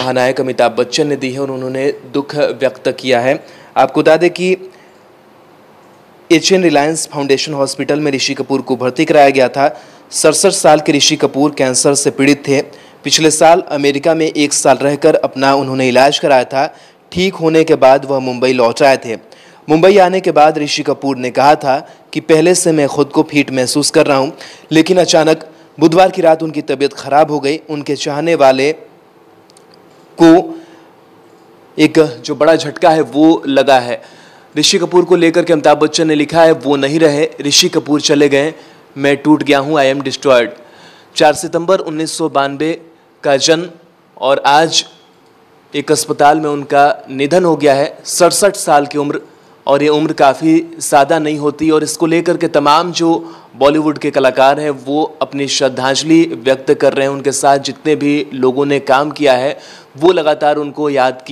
महानायक अमिताभ बच्चन ने दी है और उन्होंने दुख व्यक्त किया है। आपको बता दें कि एशियन रिलायंस फाउंडेशन हॉस्पिटल में ऋषि कपूर को भर्ती कराया गया था। 67 साल के ऋषि कपूर कैंसर से पीड़ित थे। पिछले साल अमेरिका में 1 साल रहकर अपना उन्होंने इलाज कराया था। ठीक होने के बाद वह मुंबई लौट आए थे। मुंबई आने के बाद ऋषि कपूर ने कहा था कि पहले से मैं खुद को फिट महसूस कर रहा हूं, लेकिन अचानक बुधवार की रात उनकी तबीयत खराब हो गई। उनके चाहने वाले को एक जो बड़ा झटका है वो लगा है। ऋषि कपूर को लेकर के अमिताभ बच्चन ने लिखा है, वो नहीं रहे, ऋषि कपूर चले गए, मैं टूट गया हूँ, आई एम डिस्ट्रॉयड। 4 सितंबर 1992 का जन्म और आज एक अस्पताल में उनका निधन हो गया है। 67 साल की उम्र, और ये उम्र काफ़ी सादा नहीं होती। और इसको लेकर के तमाम जो बॉलीवुड के कलाकार हैं वो अपनी श्रद्धांजलि व्यक्त कर रहे हैं। उनके साथ जितने भी लोगों ने काम किया है वो लगातार उनको याद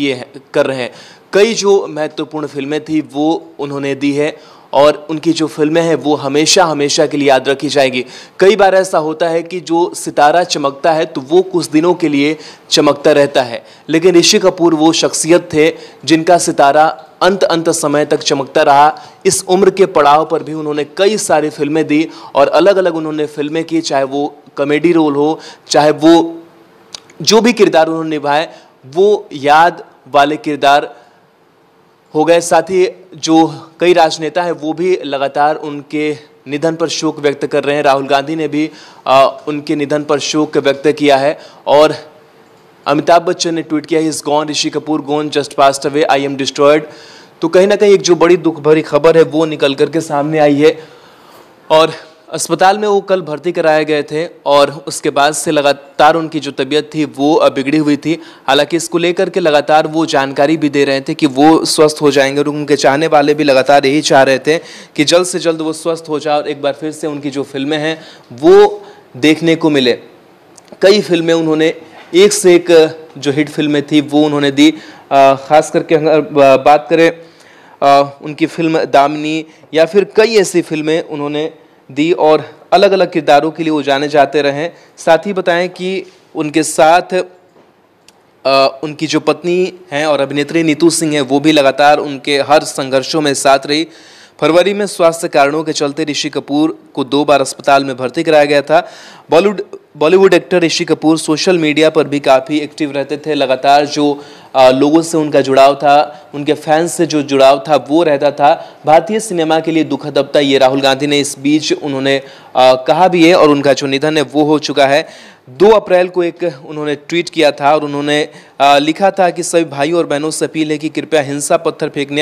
कर रहे हैं। कई जो महत्वपूर्ण फिल्में थी वो उन्होंने दी है और उनकी जो फिल्में हैं वो हमेशा हमेशा के लिए याद रखी जाएगी। कई बार ऐसा होता है कि जो सितारा चमकता है तो वो कुछ दिनों के लिए चमकता रहता है, लेकिन ऋषि कपूर वो शख्सियत थे जिनका सितारा अंत समय तक चमकता रहा। इस उम्र के पड़ाव पर भी उन्होंने कई सारी फिल्में दी और अलग अलग उन्होंने फिल्में की, चाहे वो कॉमेडी रोल हो, चाहे वो जो भी किरदार उन्होंने निभाए वो याद वाले किरदार हो गए। साथ ही जो कई राजनेता हैं वो भी लगातार उनके निधन पर शोक व्यक्त कर रहे हैं। राहुल गांधी ने भी उनके निधन पर शोक व्यक्त किया है और अमिताभ बच्चन ने ट्वीट किया, he is gone, Rishi Kapoor gone, just passed away, I am destroyed. तो कहीं ना कहीं एक जो बड़ी दुख भरी खबर है वो निकल करके सामने आई है और अस्पताल में वो कल भर्ती कराए गए थे और उसके बाद से लगातार उनकी जो तबीयत थी वो बिगड़ी हुई थी। हालांकि इसको लेकर के लगातार वो जानकारी भी दे रहे थे कि वो स्वस्थ हो जाएंगे और उनके चाहने वाले भी लगातार यही चाह रहे थे कि जल्द से जल्द वो स्वस्थ हो जाए और एक बार फिर से उनकी जो फिल्में हैं वो देखने को मिले। कई फिल्में उन्होंने एक से एक जो हिट फिल्में थी वो उन्होंने दी। खास करके अगर बात करें उनकी फिल्म दामिनी या फिर कई ऐसी फिल्में उन्होंने दी और अलग अलग किरदारों के लिए वो जाने जाते रहे। साथ ही बताएं कि उनके साथ उनकी जो पत्नी हैं और अभिनेत्री नीतू सिंह हैं वो भी लगातार उनके हर संघर्षों में साथ रही। फरवरी में स्वास्थ्य कारणों के चलते ऋषि कपूर को 2 बार अस्पताल में भर्ती कराया गया था। Bollywood actor Rishi Kapoor social media पर भी काफ़ी एक्टिव रहते थे। लगातार जो लोगों से उनका जुड़ाव था, उनके फैंस से जो जुड़ाव था वो रहता था। भारतीय सिनेमा के लिए दुखद अब ये राहुल गांधी ने इस बीच उन्होंने कहा भी है और उनका जो निधन है वो हो चुका है। 2 अप्रैल को एक उन्होंने ट्वीट किया था और उन्होंने लिखा था कि सभी भाइयों और बहनों से अपील है कि कृपया हिंसा, पत्थर फेंकने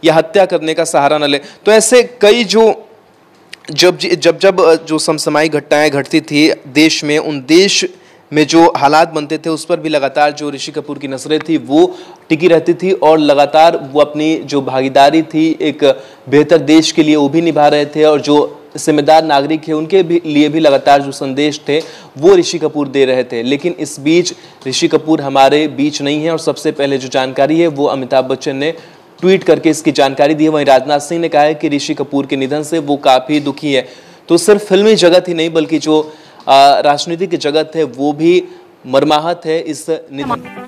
या हत्या करने का सहारा न ले। तो ऐसे कई जब जो समसामयिक घटनाएं घटती थी देश में, उन देश में जो हालात बनते थे उस पर भी लगातार जो ऋषि कपूर की नज़रें थी वो टिकी रहती थी और लगातार वो अपनी जो भागीदारी थी एक बेहतर देश के लिए वो भी निभा रहे थे और जो जिम्मेदार नागरिक है उनके लिए भी लगातार जो संदेश थे वो ऋषि कपूर दे रहे थे। लेकिन इस बीच ऋषि कपूर हमारे बीच नहीं है और सबसे पहले जो जानकारी है वो अमिताभ बच्चन ने ट्वीट करके इसकी जानकारी दी है। वहीं राजनाथ सिंह ने कहा है कि ऋषि कपूर के निधन से वो काफ़ी दुखी है। तो सिर्फ फिल्मी जगत ही नहीं बल्कि जो राजनीति की जगत है वो भी मर्माहत है इस निधन।